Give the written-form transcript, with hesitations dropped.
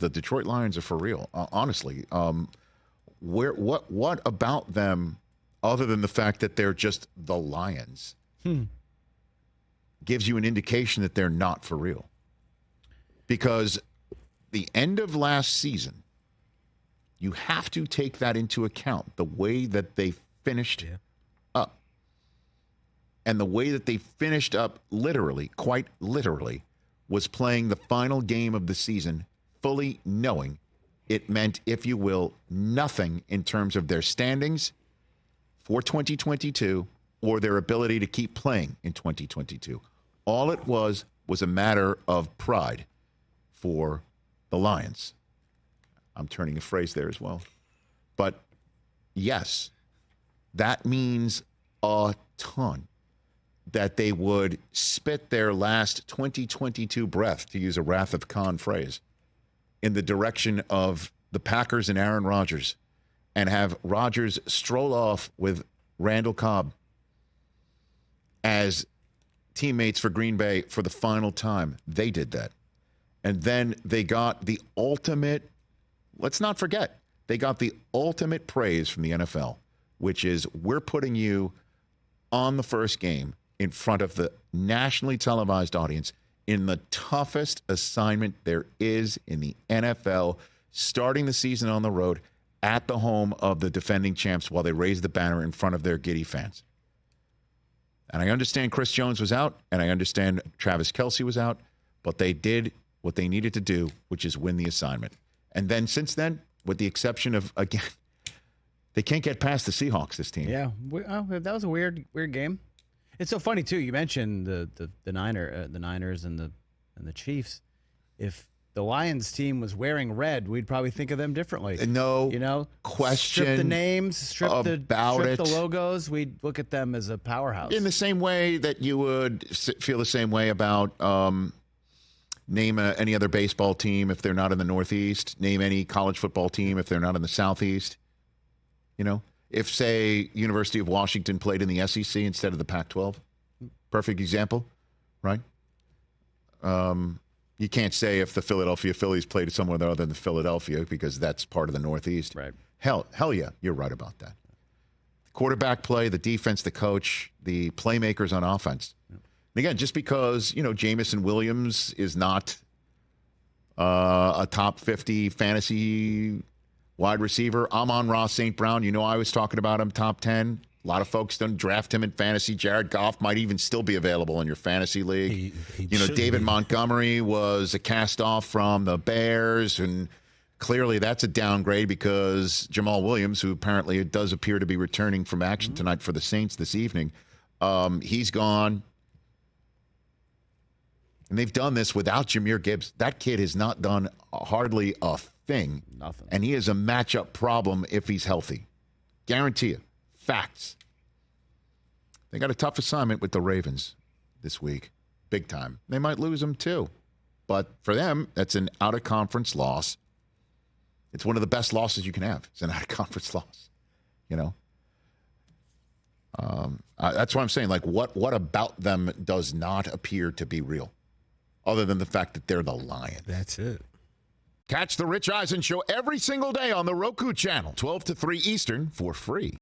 the Detroit Lions are for real. Honestly, what about them, other than the fact that they're just the Lions, gives you an indication that they're not for real? Because the end of last season, you have to take that into account, the way that they finished up. And the way that they finished up, literally, quite literally, was playing the final game of the season fully knowing it meant, if you will, nothing in terms of their standings for 2022 or their ability to keep playing in 2022. All it was a matter of pride for the Lions. I'm turning a phrase there as well. But yes, that means a ton that they would spit their last 2022 breath, to use a Wrath of Khan phrase, in the direction of the Packers and Aaron Rodgers, and have Rodgers stroll off with Randall Cobb as teammates for Green Bay for the final time. They did that. And then they got the ultimate, let's not forget, they got the ultimate praise from the NFL, which is, we're putting you on the first game in front of the nationally televised audience in the toughest assignment there is in the NFL, starting the season on the road at the home of the defending champs while they raise the banner in front of their giddy fans. And I understand Chris Jones was out, and I understand Travis Kelce was out, but they did what they needed to do, which is win the assignment. And then since then, with the exception of, again, they can't get past the Seahawks, this team. Yeah, that was a weird game. It's so funny too. You mentioned the Niners and the Chiefs. If the Lions team was wearing red, we'd probably think of them differently. No, question. Strip the names, strip the logos. We'd look at them as a powerhouse. In the same way that you would feel the same way about name any other baseball team if they're not in the Northeast. Name any college football team if they're not in the Southeast. You know? If, say, University of Washington played in the SEC instead of the Pac-12, perfect example, right? You can't say if the Philadelphia Phillies played somewhere other than Philadelphia because that's part of the Northeast. Right. Hell yeah, you're right about that. The quarterback play, the defense, the coach, the playmakers on offense. Yep. And again, just because, Jamison Williams is not a top 50 fantasy wide receiver, Amon-Ra St. Brown, I was talking about him, top 10. A lot of folks don't draft him in fantasy. Jared Goff might even still be available in your fantasy league. David Montgomery was a cast-off from the Bears, and clearly that's a downgrade because Jamal Williams, who apparently does appear to be returning from action tonight for the Saints this evening, he's gone. And they've done this without Jahmyr Gibbs. That kid has not done hardly a thing. Nothing. And he is a matchup problem if he's healthy. Guarantee you. Facts. They got a tough assignment with the Ravens this week. Big time. They might lose them too. But for them, that's an out-of-conference loss. It's one of the best losses you can have. It's an out-of-conference loss. That's what I'm saying. Like, what about them does not appear to be real? Other than the fact that they're the Lions. That's it. Catch the Rich Eisen Show every single day on the Roku channel, 12 to 3 Eastern, for free.